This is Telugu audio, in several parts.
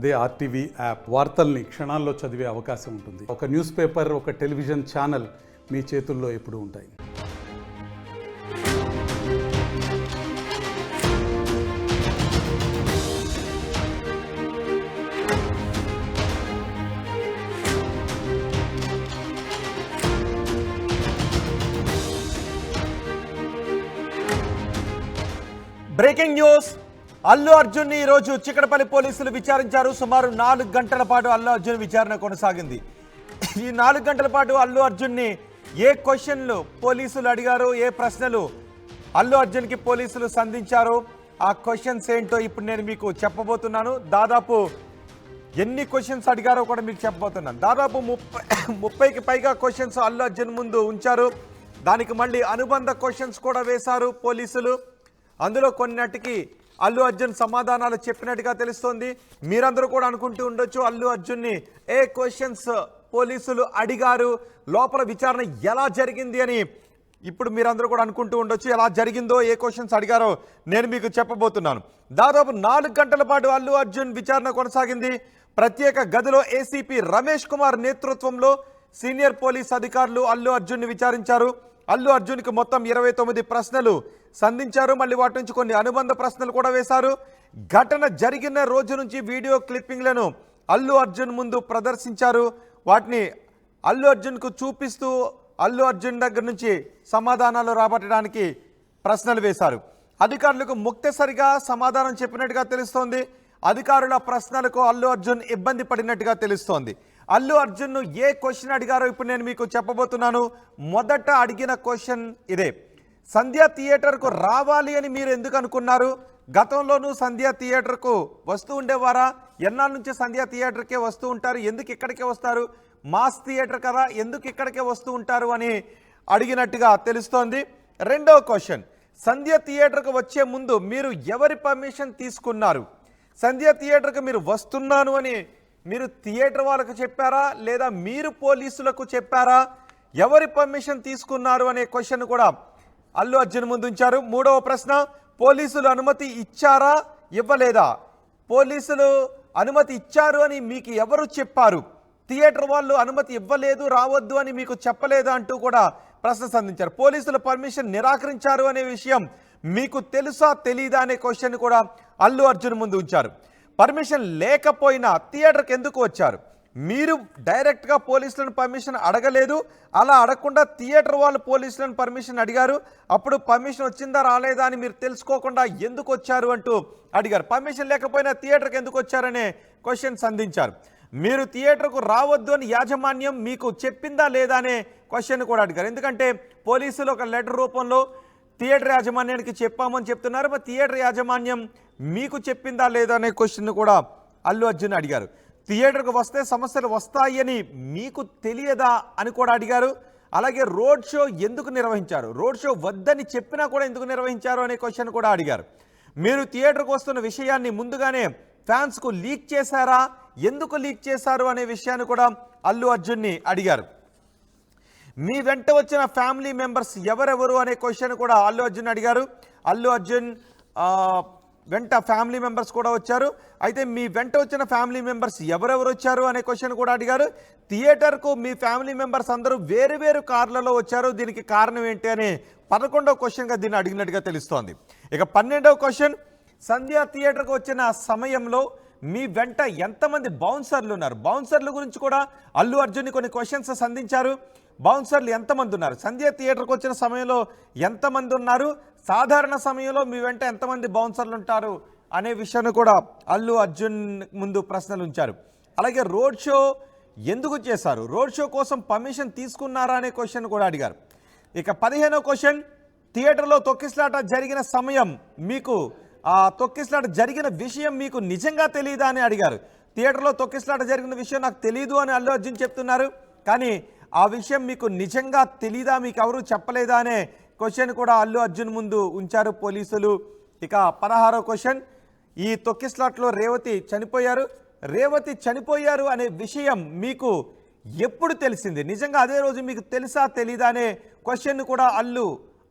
అదే ఆర్టీవీ యాప్ వార్తల్ని క్షణాల్లో చదివే అవకాశం ఉంటుంది. ఒక న్యూస్ పేపర్, ఒక టెలివిజన్ ఛానల్ మీ చేతుల్లో ఎప్పుడూ ఉంటాయి. Breaking news. అల్లు అర్జున్ ని ఈరోజు చిక్కడపల్లి పోలీసులు విచారించారు. సుమారు 4 గంటల పాటు అల్లు అర్జున్ విచారణ కొనసాగింది. ఈ 4 గంటల పాటు అల్లు అర్జున్ ని ఏ క్వశ్చన్లు పోలీసులు అడిగారు, ఏ ప్రశ్నలు అల్లు అర్జున్ కి పోలీసులు సంధించారు, ఆ క్వశ్చన్స్ ఏంటో ఇప్పుడు నేను మీకు చెప్పబోతున్నాను. దాదాపు ఎన్ని క్వశ్చన్స్ అడిగారో కూడా మీకు చెప్పబోతున్నాను. దాదాపు 30కి పైగా క్వశ్చన్స్ అల్లు అర్జున్ ముందు ఉంచారు. దానికి మళ్ళీ అనుబంధ క్వశ్చన్స్ కూడా వేశారు పోలీసులు. అందులో కొన్నిటికి అల్లు అర్జున్ సమాధానాలు చెప్పినట్టుగా తెలుస్తోంది. మీరందరూ కూడా అనుకుంటూ ఉండొచ్చు, అల్లు అర్జున్ని ఏ క్వశ్చన్స్ పోలీసులు అడిగారు, లోపల విచారణ ఎలా జరిగింది అని. ఇప్పుడు మీరందరూ కూడా అనుకుంటూ ఉండొచ్చు, ఎలా జరిగిందో, ఏ క్వశ్చన్స్ అడిగారో నేను మీకు చెప్పబోతున్నాను. దాదాపు 4 గంటల పాటు అల్లు అర్జున్ విచారణ కొనసాగింది. ప్రత్యేక గదిలో ఏసీపీ రమేష్ కుమార్ నేతృత్వంలో సీనియర్ పోలీస్ అధికారులు అల్లు అర్జున్ని విచారించారు. అల్లు అర్జున్కి మొత్తం 29 ప్రశ్నలు సంధించారు. మళ్ళీ వాటి నుంచి కొన్ని అనుబంధ ప్రశ్నలు కూడా వేశారు. ఘటన జరిగిన రోజు నుంచి వీడియో క్లిప్పింగ్లను అల్లు అర్జున్ ముందు ప్రదర్శించారు. వాటిని అల్లు అర్జున్కు చూపిస్తూ అల్లు అర్జున్ దగ్గర నుంచి సమాధానాలు రాబట్టడానికి ప్రశ్నలు వేశారు. అధికారులకు ముక్తసరిగా సమాధానం చెప్పినట్టుగా తెలుస్తోంది. అధికారుల ప్రశ్నలకు అల్లు అర్జున్ ఇబ్బంది పడినట్టుగా తెలుస్తోంది. అల్లు అర్జున్ను ఏ క్వశ్చన్ అడిగారో ఇప్పుడు నేను మీకు చెప్పబోతున్నాను. మొదట అడిగిన క్వశ్చన్ ఇదే: సంధ్య థియేటర్కు రావాలి అని మీరు ఎందుకు అనుకున్నారు? గతంలోనూ సంధ్య థియేటర్కు వస్తూ ఉండేవారా? ఎన్నాళ్ళ నుంచి సంధ్య థియేటర్కే వస్తూ ఉంటారు? ఎందుకు ఇక్కడికే వస్తారు? మాస్ థియేటర్ కదా, ఎందుకు ఇక్కడికే వస్తూ ఉంటారు అని అడిగినట్టుగా తెలుస్తోంది. రెండవ క్వశ్చన్: సంధ్య థియేటర్కు వచ్చే ముందు మీరు ఎవరి పర్మిషన్ తీసుకున్నారు? సంధ్య థియేటర్కు మీరు వస్తున్నాను అని మీరు థియేటర్ వాళ్ళకు చెప్పారా, లేదా మీరు పోలీసులకు చెప్పారా? ఎవరి పర్మిషన్ తీసుకున్నారు అనే క్వశ్చన్ కూడా అల్లు అర్జున్ ముందు ఉంచారు. మూడవ ప్రశ్న: పోలీసులు అనుమతి ఇచ్చారా, ఇవ్వలేదా? పోలీసులు అనుమతి ఇచ్చారు అని మీకు ఎవరు చెప్పారు? థియేటర్ వాళ్ళు అనుమతి ఇవ్వలేదు, రావద్దు అని మీకు చెప్పలేదా అంటూ కూడా ప్రశ్న సంధించారు. పోలీసులు పర్మిషన్ నిరాకరించారు అనే విషయం మీకు తెలుసా, తెలీదా అనే క్వశ్చన్ కూడా అల్లు అర్జున్ ముందు ఉంచారు. పర్మిషన్ లేకపోయినా థియేటర్కి ఎందుకు వచ్చారు? మీరు డైరెక్ట్గా పోలీసులను పర్మిషన్ అడగలేదు, అలా అడగకుండా థియేటర్ వాళ్ళు పోలీసులను పర్మిషన్ అడిగారు. అప్పుడు పర్మిషన్ వచ్చిందా రాలేదా అని మీరు తెలుసుకోకుండా ఎందుకు వచ్చారు అంటూ అడిగారు. పర్మిషన్ లేకపోయినా థియేటర్కి ఎందుకు వచ్చారనే క్వశ్చన్ సంధించారు. మీరు థియేటర్కు రావద్దు అని యాజమాన్యం మీకు చెప్పిందా లేదా అనే క్వశ్చన్ కూడా అడిగారు. ఎందుకంటే పోలీసులు ఒక లెటర్ రూపంలో థియేటర్ యాజమాన్యానికి చెప్పామని చెప్తున్నారు. మరి థియేటర్ యాజమాన్యం మీకు చెప్పిందా లేదా అనే క్వశ్చన్ కూడా అల్లు అర్జున్ అడిగారు. థియేటర్కు వస్తే సమస్యలు వస్తాయని మీకు తెలియదా అని కూడా అడిగారు. అలాగే రోడ్ షో ఎందుకు నిర్వహించారు, రోడ్ షో వద్దని చెప్పినా కూడా ఎందుకు నిర్వహించారు అనే క్వశ్చన్ కూడా అడిగారు. మీరు థియేటర్కు వస్తున్న విషయాన్ని ముందుగానే ఫ్యాన్స్కు లీక్ చేశారా, ఎందుకు లీక్ చేశారు అనే విషయాన్ని కూడా అల్లు అర్జున్ని అడిగారు. మీ వెంట వచ్చిన ఫ్యామిలీ మెంబర్స్ ఎవరెవరు అనే క్వశ్చన్ కూడా అల్లు అర్జున్ అడిగారు. అల్లు అర్జున్ వెంట ఫ్యామిలీ మెంబర్స్ కూడా వచ్చారు. అయితే మీ వెంట వచ్చిన ఫ్యామిలీ మెంబర్స్ ఎవరెవరు వచ్చారు అనే క్వశ్చన్ కూడా అడిగారు. థియేటర్కు మీ ఫ్యామిలీ మెంబర్స్ అందరూ వేరు వేరు కార్లలో వచ్చారు, దీనికి కారణం ఏంటి అని 11వ క్వశ్చన్గా దీన్ని అడిగినట్టుగా తెలుస్తోంది. ఇక 12వ క్వశ్చన్: సంధ్య థియేటర్కు వచ్చిన సమయంలో మీ వెంట ఎంతమంది బౌన్సర్లు ఉన్నారు? బౌన్సర్ల గురించి కూడా అల్లు అర్జున్ని కొన్ని క్వశ్చన్స్ సంధించారు. బౌన్సర్లు ఎంతమంది ఉన్నారు, సంధ్య థియేటర్కి వచ్చిన సమయంలో ఎంతమంది ఉన్నారు, సాధారణ సమయంలో మీ వెంట ఎంతమంది బౌన్సర్లు ఉంటారు అనే విషయాన్ని కూడా అల్లు అర్జున్ ముందు ప్రశ్నలు ఉంచారు. అలాగే రోడ్ షో ఎందుకు చేశారు, రోడ్ షో కోసం పర్మిషన్ తీసుకున్నారా అనే క్వశ్చన్ కూడా అడిగారు. ఇక 15వ క్వశ్చన్: థియేటర్లో తొక్కిసలాట జరిగిన సమయం మీకు, ఆ తొక్కిసలాట జరిగిన విషయం మీకు నిజంగా తెలియదా అని అడిగారు. థియేటర్లో తొక్కిసలాట జరిగిన విషయం నాకు తెలియదు అని అల్లు అర్జున్ చెప్తున్నారు. కానీ ఆ విషయం మీకు నిజంగా తెలీదా, మీకు ఎవరు చెప్పలేదా అనే క్వశ్చన్ కూడా అల్లు అర్జున్ ముందు ఉంచారు పోలీసులు. ఇక 16వ క్వశ్చన్: ఈ తొక్కిసలాట్లో రేవతి చనిపోయారు అనే విషయం మీకు ఎప్పుడు తెలిసింది? నిజంగా అదే రోజు మీకు తెలుసా తెలీదా అనే క్వశ్చన్ కూడా అల్లు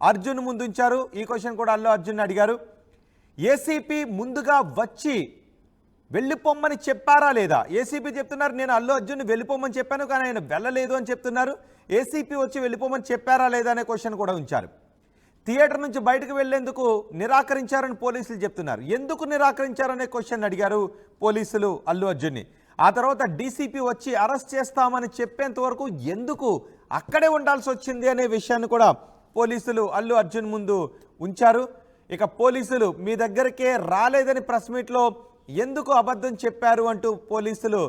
అర్జున్ ముందు ఉంచారు. ఈ క్వశ్చన్ కూడా అల్లు అర్జున్ అడిగారు. ఏసీపీ ముందుగా వచ్చి వెళ్ళిపోమ్మని చెప్పారా లేదా? ఏసీపీ చెప్తున్నారు నేను అల్లు అర్జున్ వెళ్ళిపోమని చెప్పాను, కానీ ఆయన వెళ్ళలేదు అని చెప్తున్నారు. ఏసీపీ వచ్చి వెళ్ళిపోమని చెప్పారా లేదా అనే క్వశ్చన్ కూడా ఉంచారు. థియేటర్ నుంచి బయటకు వెళ్లేందుకు నిరాకరించారని పోలీసులు చెప్తున్నారు. ఎందుకు నిరాకరించారనే క్వశ్చన్ అడిగారు పోలీసులు అల్లు అర్జున్ని. ఆ తర్వాత డీసీపీ వచ్చి అరెస్ట్ చేస్తామని చెప్పేంత వరకు ఎందుకు అక్కడే ఉండాల్సి వచ్చింది అనే విషయాన్ని కూడా పోలీసులు అల్లు అర్జున్ ముందు ఉంచారు. ఇక పోలీసులు మీ దగ్గరికే రాలేదని ప్రెస్ మీట్లో ఎందుకు అబద్ధం చెప్పారు అంటూ పోలీసులు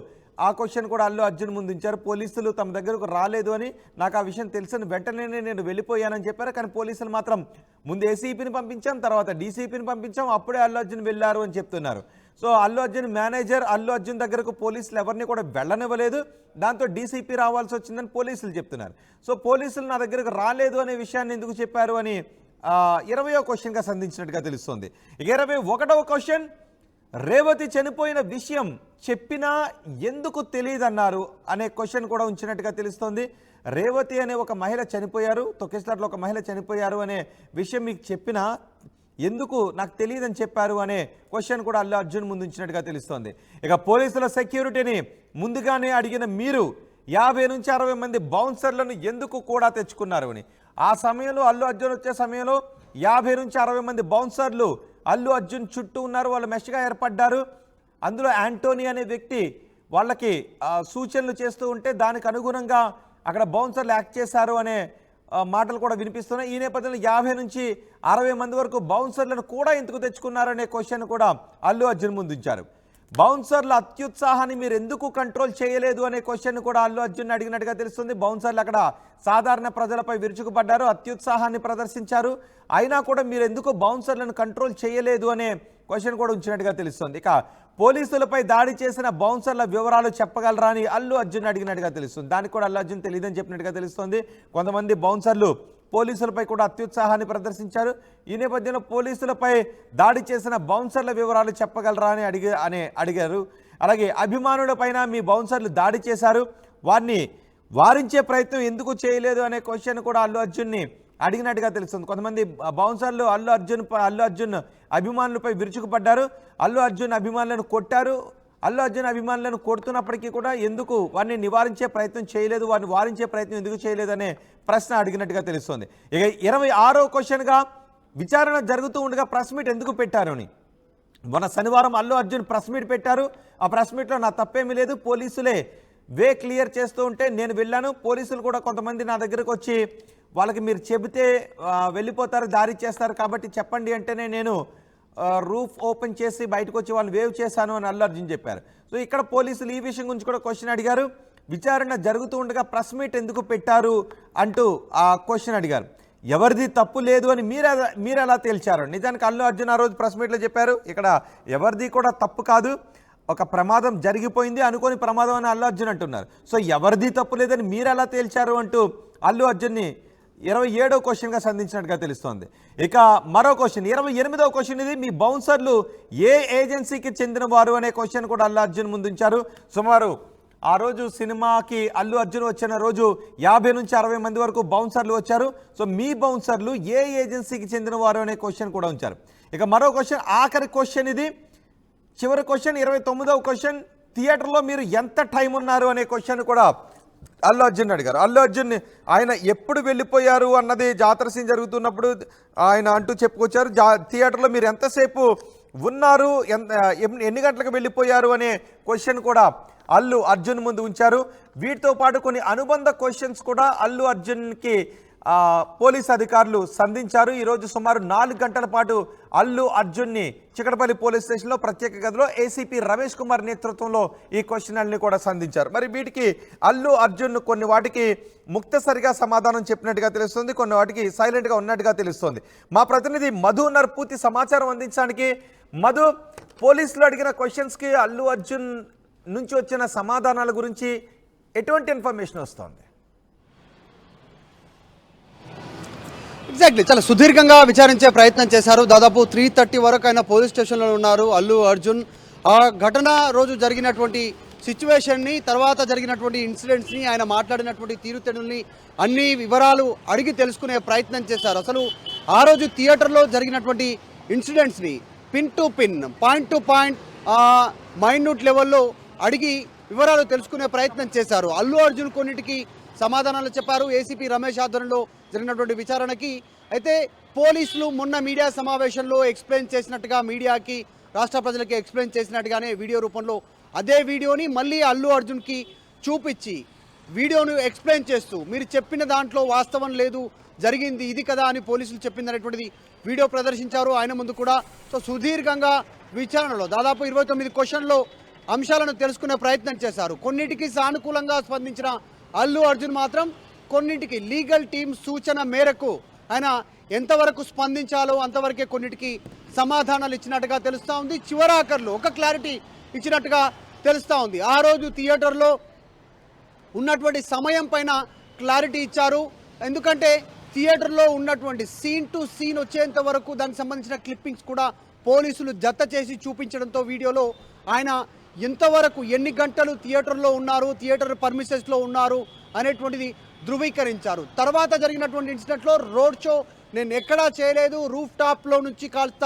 ఆ క్వశ్చన్ కూడా అల్లు అర్జున్ ముందు ఉంచారు. పోలీసులు తమ దగ్గరకు రాలేదు అని, నాకు ఆ విషయం తెలిసిన వెంటనే నేను వెళ్ళిపోయానని చెప్పారు. కానీ పోలీసులు మాత్రం ముందు ఏసీపీని పంపించాం, తర్వాత డీసీపీని పంపించాం, అప్పుడే అల్లు అర్జున్ వెళ్ళారు అని చెప్తున్నారు. సో అల్లు అర్జున్ మేనేజర్ అల్లు అర్జున్ దగ్గరకు పోలీసులు ఎవరిని కూడా వెళ్ళనివ్వలేదు, దాంతో డీసీపీ రావాల్సి వచ్చిందని పోలీసులు చెప్తున్నారు. సో పోలీసులు నా దగ్గరకు రాలేదు అనే విషయాన్ని ఎందుకు చెప్పారు అని 20వ క్వశ్చన్గా సంధించినట్టుగా తెలుస్తుంది. ఇక 21వ క్వశ్చన్, రేవతి చనిపోయిన విషయం చెప్పినా ఎందుకు తెలియదన్నారు అనే క్వశ్చన్ కూడా ఉంచినట్టుగా తెలుస్తోంది. రేవతి అనే ఒక మహిళ చనిపోయారు, తొక్కిస్లాట్లో ఒక మహిళ చనిపోయారు అనే విషయం మీకు చెప్పినా ఎందుకు నాకు తెలియదని చెప్పారు అనే క్వశ్చన్ కూడా అల్లు అర్జున్ ముందు ఉంచినట్టుగా తెలుస్తోంది. ఇక పోలీసుల సెక్యూరిటీని ముందుగానే అడిగిన మీరు 50 నుంచి 60 మంది బౌన్సర్లను ఎందుకు కూడా తెచ్చుకున్నారు అని. ఆ సమయంలో అల్లు అర్జున్ వచ్చే సమయంలో 50 నుంచి 60 మంది బౌన్సర్లు అల్లు అర్జున్ చుట్టూ ఉన్నారు, వాళ్ళు మెష్గా ఏర్పడ్డారు. అందులో యాంటోనీ అనే వ్యక్తి వాళ్ళకి సూచనలు చేస్తూ ఉంటే దానికి అనుగుణంగా అక్కడ బౌన్సర్లు యాక్ట్ చేశారు అనే మాటలు కూడా వినిపిస్తున్నాయి. ఈ నేపథ్యంలో 50 నుంచి 60 మంది వరకు బౌన్సర్లను కూడా ఎందుకు తెచ్చుకున్నారనే క్వశ్చన్ కూడా అల్లు అర్జున్ ముందు ఉంచారు. బౌన్సర్ల అత్యుత్సాహాన్ని మీరు ఎందుకు కంట్రోల్ చేయలేదు అనే క్వశ్చన్ కూడా అల్లు అర్జున్ అడిగినట్టుగా తెలుస్తుంది. బౌన్సర్లు అక్కడ సాధారణ ప్రజలపై విరుచుకుపడ్డారు, అత్యుత్సాహాన్ని ప్రదర్శించారు, అయినా కూడా మీరు ఎందుకు బౌన్సర్లను కంట్రోల్ చేయలేదు అనే క్వశ్చన్ కూడా ఉంచినట్టుగా తెలుస్తుంది. ఇక పోలీసులపై దాడి చేసిన బౌన్సర్ల వివరాలు చెప్పగలరా అని అల్లు అర్జున్ అడిగినట్టుగా తెలుస్తుంది. దానికి కూడా అల్లు అర్జున్ తెలియదని చెప్పినట్టుగా తెలుస్తుంది. కొంతమంది బౌన్సర్లు పోలీసులపై కూడా అత్యుత్సాహాన్ని ప్రదర్శించారు. ఈ నేపథ్యంలో పోలీసులపై దాడి చేసిన బౌన్సర్ల వివరాలు చెప్పగలరా అని అడిగారు. అలాగే అభిమానులపైన మీ బౌన్సర్లు దాడి చేశారు, వారిని వారించే ప్రయత్నం ఎందుకు చేయలేదు అనే క్వశ్చన్ కూడా అల్లు అర్జున్ని అడిగినట్టుగా తెలుస్తుంది. కొంతమంది బౌన్సర్లు అల్లు అర్జున్ అభిమానులపై విరుచుకుపడ్డారు, అల్లు అర్జున్ అభిమానులను కొట్టారు. అల్లు అర్జున్ అభిమానులను కొడుతున్నప్పటికీ కూడా ఎందుకు వారిని నివారించే ప్రయత్నం చేయలేదు, వారిని వారించే ప్రయత్నం ఎందుకు చేయలేదు అనే ప్రశ్న అడిగినట్టుగా తెలుస్తుంది. ఇక 26వ క్వశ్చన్గా విచారణ జరుగుతూ ఉండగా ప్రెస్ మీట్ ఎందుకు పెట్టారు అని. మొన్న శనివారం అల్లు అర్జున్ ప్రెస్ మీట్ పెట్టారు. ఆ ప్రెస్ మీట్లో నా తప్పేమీ లేదు, పోలీసులే వే క్లియర్ చేస్తూ ఉంటే నేను వెళ్ళాను. పోలీసులు కూడా కొంతమంది నా దగ్గరకు వచ్చి వాళ్ళకి మీరు చెబితే వెళ్ళిపోతారు, దారి చేస్తారు, కాబట్టి చెప్పండి అంటేనే నేను రూఫ్ ఓపెన్ చేసి బయటకు వచ్చి వాళ్ళు వేవ్ చేశాను అని అల్లు అర్జున్ చెప్పారు. సో ఇక్కడ పోలీసులు ఈ విషయం గురించి కూడా క్వశ్చన్ అడిగారు. విచారణ జరుగుతూ ఉండగా ప్రెస్ మీట్ ఎందుకు పెట్టారు అంటూ ఆ క్వశ్చన్ అడిగారు. ఎవరిది తప్పు లేదు అని మీరు ఎలా తేల్చారు? నిజానికి అల్లు అర్జున్ ఆ రోజు ప్రెస్ మీట్లో చెప్పారు, ఇక్కడ ఎవరిది కూడా తప్పు కాదు, ఒక ప్రమాదం జరిగిపోయింది అనుకోని ప్రమాదం అని అల్లు అర్జున్ అంటున్నారు. సో ఎవరిది తప్పు లేదని మీరు ఎలా తేల్చారు అంటూ అల్లు అర్జున్ని 27వ క్వశ్చన్గా సంధించినట్టుగా తెలుస్తోంది. ఇక మరో క్వశ్చన్ 28వ క్వశ్చన్, ఇది మీ బౌన్సర్లు ఏ ఏజెన్సీకి చెందిన వారు అనే క్వశ్చన్ కూడా అల్లు అర్జున్ ముందు ఉంచారు. సుమారు ఆ రోజు సినిమాకి అల్లు అర్జున్ వచ్చిన రోజు 50 నుంచి 60 మంది వరకు బౌన్సర్లు వచ్చారు. సో మీ బౌన్సర్లు ఏ ఏజెన్సీకి చెందిన వారు అనే క్వశ్చన్ కూడా ఉంచారు. ఇక మరో క్వశ్చన్, ఆఖరి క్వశ్చన్, ఇది చివరి క్వశ్చన్ 29వ క్వశ్చన్, థియేటర్లో మీరు ఎంత టైం ఉన్నారు అనే క్వశ్చన్ కూడా అల్లు అర్జున్ అడిగారు. అల్లు అర్జున్ ఆయన ఎప్పుడు వెళ్ళిపోయారు అన్నది జాతర సీన్ జరుగుతున్నప్పుడు ఆయన అంటూ చెప్పుకొచ్చారు. థియేటర్లో మీరు ఎంతసేపు ఉన్నారు, ఎన్ని గంటలకు వెళ్ళిపోయారు అనే క్వశ్చన్ కూడా అల్లు అర్జున్ ముందు ఉంచారు. వీటితో పాటు కొన్ని అనుబంధ క్వశ్చన్స్ కూడా అల్లు అర్జున్కి పోలీస్ అధికారులు సంధించారు. ఈరోజు సుమారు 4 గంటల పాటు అల్లు అర్జున్ని చికటపల్లి పోలీస్ స్టేషన్లో ప్రత్యేక గదిలో ఏసీపీ రమేష్ కుమార్ నేతృత్వంలో ఈ క్వశ్చన్లని కూడా సంధించారు. మరి వీటికి అల్లు అర్జున్ కొన్ని వాటికి ముక్తసరిగా సమాధానం చెప్పినట్టుగా తెలుస్తుంది, కొన్ని వాటికి సైలెంట్గా ఉన్నట్టుగా తెలుస్తుంది. మా ప్రతినిధి మధు ఉన్నారు పూర్తి సమాచారం అందించడానికి. మధు, పోలీసులు అడిగిన క్వశ్చన్స్కి అల్లు అర్జున్ నుంచి వచ్చిన సమాధానాల గురించి ఎటువంటి ఇన్ఫర్మేషన్ వస్తుంది? ఎగ్జాక్ట్లీ, చాలా సుదీర్ఘంగా విచారించే ప్రయత్నం చేశారు. దాదాపు 3:30 వరకు ఆయన పోలీస్ స్టేషన్లో ఉన్నారు అల్లు అర్జున్. ఆ ఘటన రోజు జరిగినటువంటి సిచ్యువేషన్ని, తర్వాత జరిగినటువంటి ఇన్సిడెంట్స్ని, ఆయన మాట్లాడినటువంటి తీరుతెన్నుల్ని, అన్ని వివరాలు అడిగి తెలుసుకునే ప్రయత్నం చేశారు. అసలు ఆ రోజు థియేటర్లో జరిగినటువంటి ఇన్సిడెంట్స్ని pin to pin, point to point minute లెవెల్లో అడిగి వివరాలు తెలుసుకునే ప్రయత్నం చేశారు. అల్లు అర్జున్ కొన్నిటికి సమాధానాలు చెప్పారు ఏసీపీ రమేష్ ఆధ్వర్యంలో జరిగినటువంటి విచారణకి. అయితే పోలీసులు మొన్న మీడియా సమావేశంలో ఎక్స్ప్లెయిన్ చేసినట్టుగా, మీడియాకి రాష్ట్ర ప్రజలకి ఎక్స్ప్లెయిన్ చేసినట్టుగానే వీడియో రూపంలో అదే వీడియోని మళ్ళీ అల్లు అర్జున్కి చూపించి వీడియోను ఎక్స్ప్లెయిన్ చేస్తూ మీరు చెప్పిన దాంట్లో వాస్తవం లేదు, జరిగింది ఇది కదా అని పోలీసులు చెప్పింది అనేటువంటిది వీడియో ప్రదర్శించారు ఆయన ముందు కూడా. సో సుదీర్ఘంగా విచారణలో దాదాపు 29 క్వశ్చన్లో అంశాలను తెలుసుకునే ప్రయత్నం చేశారు. కొన్నిటికి సానుకూలంగా స్పందించిన అల్లు అర్జున్ మాత్రం కొన్నిటికి లీగల్ టీం సూచన మేరకు ఆయన ఎంతవరకు స్పందించాలో అంతవరకే కొన్నిటికి సమాధానాలు ఇచ్చినట్టుగా తెలుస్తూ ఉంది. చివరాఖర్లో ఒక క్లారిటీ ఇచ్చినట్టుగా తెలుస్తూ ఉంది. ఆ రోజు థియేటర్లో ఉన్నటువంటి సమయం పైన క్లారిటీ ఇచ్చారు. ఎందుకంటే థియేటర్లో ఉన్నటువంటి సీన్ టు సీన్ వచ్చేంత వరకు దానికి సంబంధించిన క్లిప్పింగ్స్ కూడా పోలీసులు జత చేసి చూపించడంతో వీడియోలో ఆయన ఎంతవరకు ఎన్ని గంటలు థియేటర్లో ఉన్నారు, థియేటర్ పర్మిషన్స్లో ఉన్నారు అనేటువంటిది ధృవీకరించారు. తర్వాత జరిగినటువంటి ఇన్సిడెంట్లో రోడ్ షో నేను ఎక్కడా చేయలేదు, రూఫ్ టాప్లో నుంచి కాస్త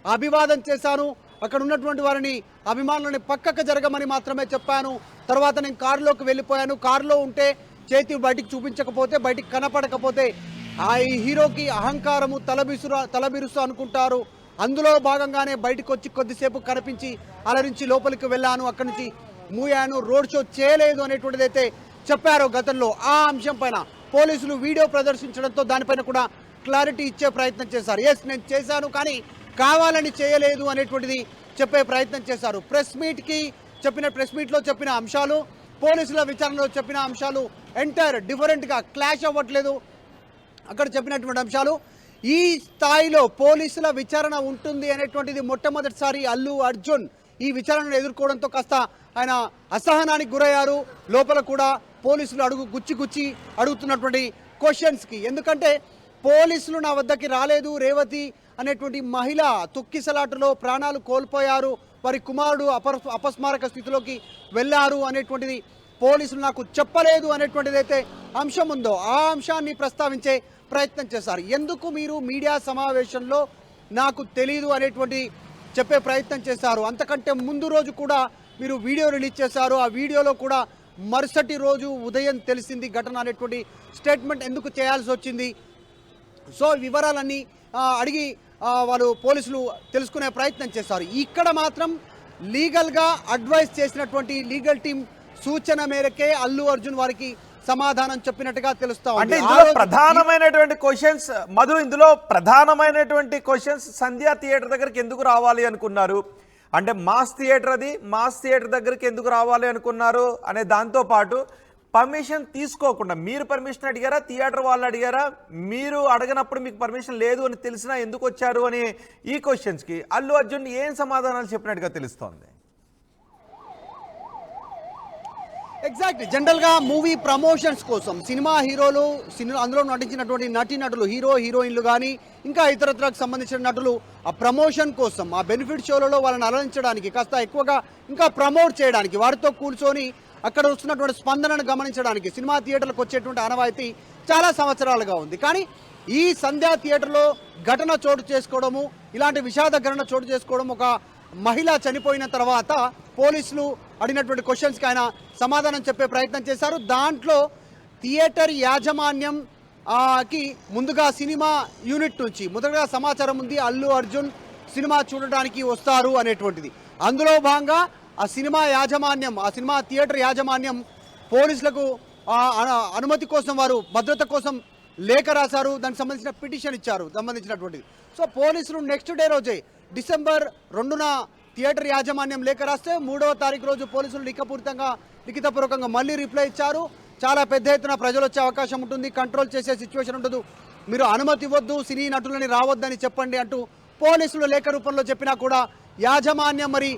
అభివాదం చేశాను, అక్కడ ఉన్నటువంటి వారిని అభిమానులని పక్కకు జరగమని మాత్రమే చెప్పాను, తర్వాత నేను కారులోకి వెళ్ళిపోయాను, కారులో ఉంటే చేతి బయటికి చూపించకపోతే బయటికి కనపడకపోతే ఆ హీరోకి అహంకారము తలబిరుసు అనుకుంటారు, అందులో భాగంగానే బయటకు వచ్చి కొద్దిసేపు కనిపించి అలరించి లోపలికి వెళ్ళాను, అక్కడి నుంచి మూయాను, రోడ్ షో చేయలేదు అనేటువంటిది అయితే చెప్పారో గతంలో. ఆ అంశం పైన పోలీసులు వీడియో ప్రదర్శించడంతో దానిపైన కూడా క్లారిటీ ఇచ్చే ప్రయత్నం చేశారు. ఎస్ నేను చేశాను కానీ కావాలని చేయలేదు అనేటువంటిది చెప్పే ప్రయత్నం చేశారు. ప్రెస్ మీట్లో చెప్పిన అంశాలు, పోలీసుల విచారణలో చెప్పిన అంశాలు ఎంటైర్ డిఫరెంట్గా క్లాష్ అవ్వట్లేదు. అక్కడ చెప్పినటువంటి అంశాలు ఈ స్థాయిలో పోలీసుల విచారణ ఉంటుంది అనేటువంటిది మొట్టమొదటిసారి అల్లు అర్జున్ ఈ విచారణను ఎదుర్కోవడంతో కాస్త ఆయన అసహనానికి గురయ్యారు. లోపల కూడా పోలీసులు గుచ్చి అడుగుతున్నటువంటి క్వశ్చన్స్కి. ఎందుకంటే పోలీసులు నా వద్దకి రాలేదు, రేవతి అనేటువంటి మహిళ తొక్కిసలాటలో ప్రాణాలు కోల్పోయారు, వారి కుమారుడు అపస్మారక స్థితిలోకి వెళ్ళారు అనేటువంటిది పోలీసులు నాకు చెప్పలేదు అనేటువంటిది అయితే అంశం ఉందో ఆ అంశాన్ని ప్రస్తావించే ప్రయత్నం చేశారు. ఎందుకు మీరు మీడియా సమావేశంలో నాకు తెలీదు అనేటువంటి చెప్పే ప్రయత్నం చేశారు. అంతకంటే ముందు రోజు కూడా మీరు వీడియో రిలీజ్ చేశారు, ఆ వీడియోలో కూడా మరుసటి రోజు ఉదయం తెలిసింది ఘటన అనేటువంటి స్టేట్మెంట్ ఎందుకు చేయాల్సి వచ్చింది. సో వివరాలన్నీ అడిగి వాళ్ళు పోలీసులు తెలుసుకునే ప్రయత్నం చేశారు. ఇక్కడ మాత్రం లీగల్గా అడ్వైస్ చేసినటువంటి లీగల్ టీం సూచన మేరకే అల్లు అర్జున్ వారికి సమాధానం చెప్పినట్టుగా తెలుస్తా ఉంది. అంటే ఇందులో ప్రధానమైనటువంటి క్వశ్చన్స్ మధు, ఇందులో ప్రధానమైనటువంటి క్వశ్చన్స్ సంధ్యా థియేటర్ దగ్గరికి ఎందుకు రావాలి అనుకున్నారు, అంటే మాస్ థియేటర్ దగ్గరికి ఎందుకు రావాలి అనుకున్నారు అనే దాంతో పాటు పర్మిషన్ తీసుకోకుండా మీరు పర్మిషన్ అడిగారా, థియేటర్ వాళ్ళు అడిగారా, మీరు అడగనప్పుడు మీకు పర్మిషన్ లేదు అని తెలిసినా ఎందుకు వచ్చారు అని ఈ క్వశ్చన్స్కి అల్లు అర్జున్ ఏం సమాధానాలు చెప్పినట్టుగా తెలుస్తోంది. ఎగ్జాక్ట్లీ జనరల్గా మూవీ ప్రమోషన్స్ కోసం సినిమా హీరోలు అందులో నటించినటువంటి నటులు హీరోయిన్లు కానీ ఇంకా ఇతరత్రకు సంబంధించిన నటులు ఆ ప్రమోషన్ కోసం ఆ బెనిఫిట్ షోలలో వాళ్ళని అలరించడానికి కాస్త ఎక్కువగా ఇంకా ప్రమోట్ చేయడానికి వారితో కూర్చొని అక్కడ వస్తున్నటువంటి స్పందనను గమనించడానికి సినిమా థియేటర్లకు వచ్చేటువంటి ఆనవాయితీ చాలా సంవత్సరాలుగా ఉంది. కానీ ఈ సంధ్యా థియేటర్లో ఘటన చోటు చేసుకోవడము, ఇలాంటి విషాద ఘటన చోటు చేసుకోవడం, ఒక మహిళ చనిపోయిన తర్వాత పోలీసులు అడిగినటువంటి క్వశ్చన్స్కి ఆయన సమాధానం చెప్పే ప్రయత్నం చేశారు. దాంట్లో థియేటర్ యాజమాన్యం కి ముందుగా సినిమా యూనిట్ నుంచి మొదటగా సమాచారం ఉంది అల్లు అర్జున్ సినిమా చూడడానికి వస్తారు అనేటువంటిది. అందులో భాగంగా ఆ సినిమా థియేటర్ యాజమాన్యం పోలీసులకు అనుమతి కోసం వారు భద్రత కోసం లేఖ రాశారు, దానికి సంబంధించిన పిటిషన్ ఇచ్చారు సంబంధించినటువంటిది. సో పోలీసులు నెక్స్ట్ డే రోజే డిసెంబర్ 2న థియేటర్ యాజమాన్యం లేఖ రాస్తే 3వ తారీఖు రోజు పోలీసులు లిఖితపూర్వకంగా మళ్ళీ రిప్లై ఇచ్చారు. చాలా పెద్ద ఎత్తున ప్రజలు వచ్చే అవకాశం ఉంటుంది, కంట్రోల్ చేసే సిచ్యువేషన్ ఉండదు, మీరు అనుమతి ఇవ్వద్దు, సినీ నటులని రావద్దని చెప్పండి అంటూ పోలీసులు లేఖ రూపంలో చెప్పినా కూడా యాజమాన్యం మరి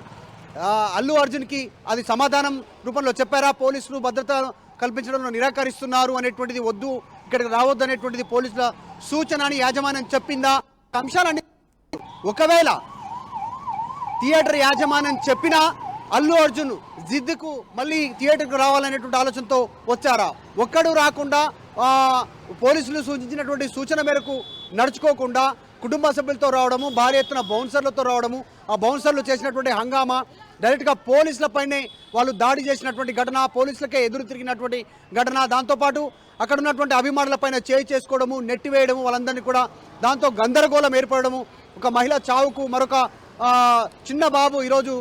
అల్లు అర్జున్కి అది సమాధానం రూపంలో చెప్పారా, పోలీసులు భద్రత కల్పించడంలో నిరాకరిస్తున్నారు అనేటువంటిది, వద్దు ఇక్కడికి రావద్దు అనేటువంటిది పోలీసుల సూచన అని యాజమాన్యం చెప్పిందా, అంశాలన్నీ ఒకవేళ థియేటర్ యాజమాన్యం చెప్పినా అల్లు అర్జున్ జిద్దుకు మళ్ళీ థియేటర్కు రావాలనేటువంటి ఆలోచనతో వచ్చారా, ఒక్కడు రాకుండా పోలీసులు సూచించినటువంటి సూచన మేరకు నడుచుకోకుండా కుటుంబ సభ్యులతో రావడము, భారీ ఎత్తున బౌన్సర్లతో రావడము, ఆ బౌన్సర్లు చేసినటువంటి హంగామా, డైరెక్ట్గా పోలీసులపైనే వాళ్ళు దాడి చేసినటువంటి ఘటన, పోలీసులకే ఎదురు తిరిగినటువంటి ఘటన, దాంతోపాటు అక్కడ ఉన్నటువంటి అభిమానులపైన చేసుకోవడము, నెట్టివేయడము, వాళ్ళందరినీ కూడా దాంతో గందరగోళం ఏర్పడము, ఒక మహిళ చావుకు మరొక చిన్న బాబు ఈరోజు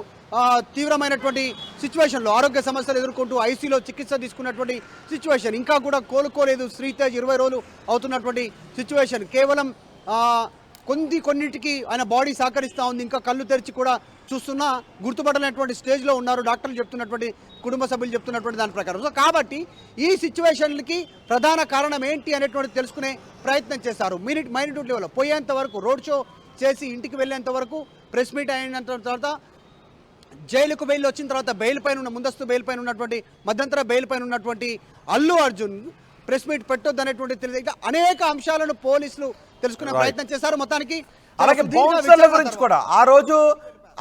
తీవ్రమైనటువంటి సిచ్యువేషన్లో ఆరోగ్య సమస్యలు ఎదుర్కొంటూ ఐసీలో చికిత్స తీసుకున్నటువంటి సిచ్యువేషన్, ఇంకా కూడా కోలుకోలేదు శ్రీతేజ్, 20 రోజులు అవుతున్నటువంటి సిచ్యువేషన్. కేవలం కొన్నిటికి ఆయన బాడీ సహకరిస్తూ ఉంది, ఇంకా కళ్ళు తెరిచి కూడా చూస్తున్నా గుర్తుపడలేనటువంటి స్టేజ్లో ఉన్నారు డాక్టర్లు చెప్తున్నటువంటి, కుటుంబ సభ్యులు చెప్తున్నటువంటి దాని ప్రకారం. సో కాబట్టి ఈ సిచ్యువేషన్లకి ప్రధాన కారణం ఏంటి అనేటువంటి తెలుసుకునే ప్రయత్నం చేశారు. మైనిట్యూడ్ లెవెల్లో పోయేంత వరకు, రోడ్ షో చేసి ఇంటికి వెళ్ళేంత వరకు, ప్రెస్ మీట్ అయిన తర్వాత జైలుకు బెయిల్ వచ్చిన తర్వాత బెయిల్ పైన ఉన్న, ముందస్తు బెయిల్ పైన ఉన్నటువంటి, మధ్యంతర బెయిల్ పైన ఉన్నటువంటి అల్లు అర్జున్ ప్రెస్ మీట్ పెట్టొద్దు అనేటువంటి తెలియక అనేక అంశాలను పోలీసులు తెలుసుకునే ప్రయత్నం చేశారు. మొత్తానికి అలాగే బౌన్సర్ల గురించి కూడా ఆ రోజు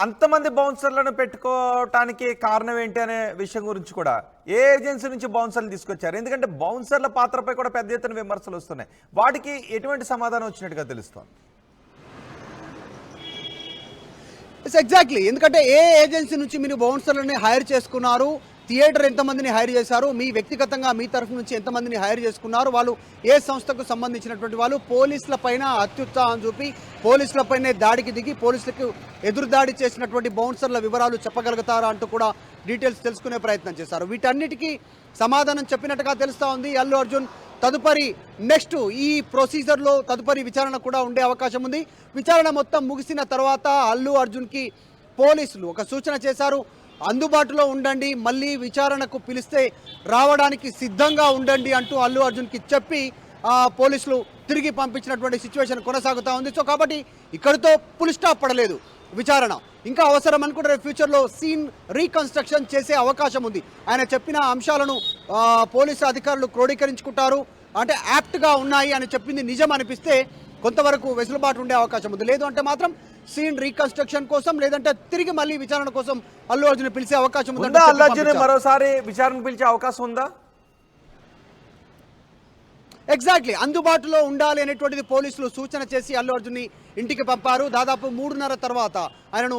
అంతమంది బౌన్సర్లను పెట్టుకోవటానికి కారణం ఏంటి అనే విషయం గురించి కూడా ఏ ఏజెన్సీ నుంచి బౌన్సర్లు తీసుకొచ్చారు? ఎందుకంటే బౌన్సర్ల పాత్రపై కూడా పెద్ద ఎత్తున విమర్శలు వస్తున్నాయి. వాటికి ఎటువంటి సమాధానం వచ్చినట్టుగా తెలుస్తోంది? ఎగ్జాక్ట్లీ, ఎందుకంటే ఏ ఏజెన్సీ నుంచి మీరు బౌన్సర్లని హైర్ చేసుకున్నారు, థియేటర్ ఎంతమందిని హైర్ చేశారు, మీ వ్యక్తిగతంగా మీ తరఫు నుంచి ఎంతమందిని హైర్ చేసుకున్నారు, వాళ్ళు ఏ సంస్థకు సంబంధించినటువంటి వాళ్ళు, పోలీసుల పైన అత్యుత్సాహం చూపి పోలీసులపైనే దాడికి దిగి పోలీసులకు ఎదురుదాడి చేసినటువంటి బౌన్సర్ల వివరాలు చెప్పగలుగుతారా అంటూ కూడా డీటెయిల్స్ తెలుసుకునే ప్రయత్నం చేశారు. వీటన్నిటికీ సమాధానం చెప్పినట్టుగా తెలుస్తూ ఉంది అల్లు అర్జున్. తదుపరి నెక్స్ట్ ఈ ప్రొసీజర్లో తదుపరి విచారణ కూడా ఉండే అవకాశం ఉంది. విచారణ మొత్తం ముగిసిన తర్వాత అల్లు అర్జున్కి పోలీసులు ఒక సూచన చేశారు, అందుబాటులో ఉండండి, మళ్ళీ విచారణకు పిలిస్తే రావడానికి సిద్ధంగా ఉండండి అంటూ అల్లు అర్జున్కి చెప్పి పోలీసులు తిరిగి పంపించినటువంటి సిచ్యువేషన్ కొనసాగుతూ ఉంది. సో కాబట్టి ఇక్కడితో ఫుల్ స్టాప్ పడలేదు విచారణ, ఇంకా అవసరం అనుకుంటే ఫ్యూచర్లో సీన్ రీకన్స్ట్రక్షన్ చేసే అవకాశం ఉంది. ఆయన చెప్పిన అంశాలను పోలీసు అధికారులు క్రోడీకరించుకుంటారు, అంటే యాప్ట్గా ఉన్నాయి అని చెప్పింది నిజం అనిపిస్తే కొంతవరకు వెసులుబాటు ఉండే అవకాశం ఉంది. లేదు అంటే మాత్రం సీన్ రీకన్స్ట్రక్షన్ కోసం, లేదంటే తిరిగి మళ్ళీ విచారణ కోసం అల్లు అర్జున్ పిలిచే అవకాశం ఉంది. అల్లు అర్జున్ మరోసారి విచారణకు పిలిచే అవకాశం ఉందా? ఎగ్జాక్ట్లీ, అందుబాటులో ఉండాలి అనేటువంటిది పోలీసులు సూచన చేసి అల్లు అర్జున్ని ఇంటికి పంపారు. దాదాపు 3:30 తర్వాత ఆయనను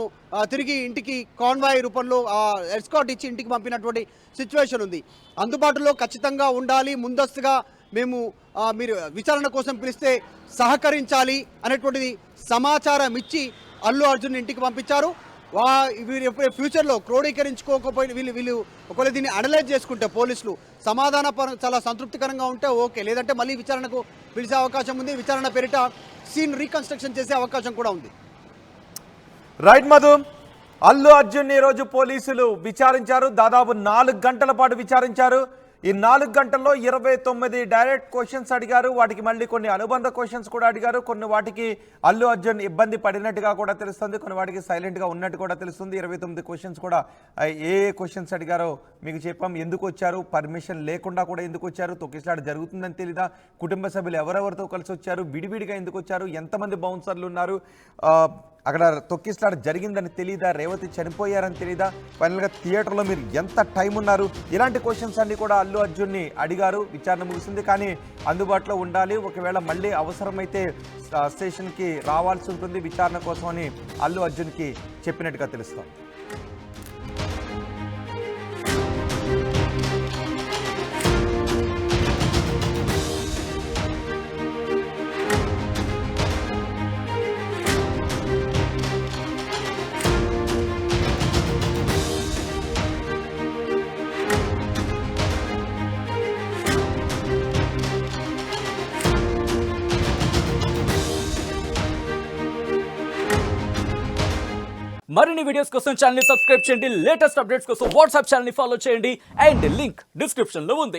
తిరిగి ఇంటికి కాన్వాయ్ రూపంలో ఎస్కార్ట్ ఇచ్చి ఇంటికి పంపినటువంటి సిచ్యువేషన్ ఉంది. అందుబాటులో ఖచ్చితంగా ఉండాలి, ముందస్తుగా మేము మీరు విచారణ కోసం పిలిస్తే సహకరించాలి అనేటువంటిది సమాచారం ఇచ్చి అల్లు అర్జున్ ఇంటికి పంపించారు. వీరు ఫ్యూచర్లో క్రోడీకరించుకోకపోయిన వీళ్ళు ఒకవేళ దీన్ని అనలైజ్ చేసుకుంటే పోలీసులు సమాధాన చాలా సంతృప్తికరంగా ఉంటే ఓకే, లేదంటే మళ్ళీ విచారణకు పిలిచే అవకాశం ఉంది. విచారణ పేరిట సీన్ రీకన్స్ట్రక్షన్ చేసే అవకాశం కూడా ఉంది. రైట్ మధు, అల్లు అర్జున్ ఈ రోజు పోలీసులు విచారించారు, దాదాపు 4 గంటల పాటు విచారించారు. ఈ 4 గంటల్లో 29 డైరెక్ట్ క్వశ్చన్స్ అడిగారు, వాటికి మళ్ళీ కొన్ని అనుబంధ క్వశ్చన్స్ కూడా అడిగారు. కొన్ని వాటికి అల్లు అర్జున్ ఇబ్బంది పడినట్టుగా కూడా తెలుస్తుంది, కొన్ని వాటికి సైలెంట్గా ఉన్నట్టు కూడా తెలుస్తుంది. 29 క్వశ్చన్స్ కూడా ఏ క్వశ్చన్స్ అడిగారో మీకు చెప్పాం. ఎందుకు వచ్చారు, పర్మిషన్ లేకుండా కూడా ఎందుకు వచ్చారు, తొక్కిసలాట జరుగుతుందని తెలీదా, కుటుంబ సభ్యులు ఎవరెవరితో కలిసి వచ్చారు, విడివిడిగా ఎందుకు వచ్చారు, ఎంతమంది బౌన్సర్లు ఉన్నారు, అక్కడ తొక్కిసలాట జరిగిందని తెలీదా, రేవతి చనిపోయారని తెలీదా, ఫైనల్గా థియేటర్లో మీరు ఎంత టైం ఉన్నారు, ఇలాంటి క్వశ్చన్స్ అన్ని కూడా అల్లు అర్జున్ని అడిగారు. విచారణ ముగిసింది, కానీ అందుబాటులో ఉండాలి, ఒకవేళ మళ్ళీ అవసరమైతే స్టేషన్కి రావాల్సి ఉంటుంది విచారణ కోసం అని అల్లు అర్జున్కి చెప్పినట్టుగా తెలుస్తోంది. మరిన్ని వీడియోస్ కోసం ఛానల్ ని సబ్స్క్రైబ్ చేయండి, లేటెస్ట్ అప్డేట్స్ కోసం వాట్సాప్ ఛానల్ ని ఫాలో చేయండి, అండ్ లింక్ డిస్క్రిప్షన్ లో ఉంది.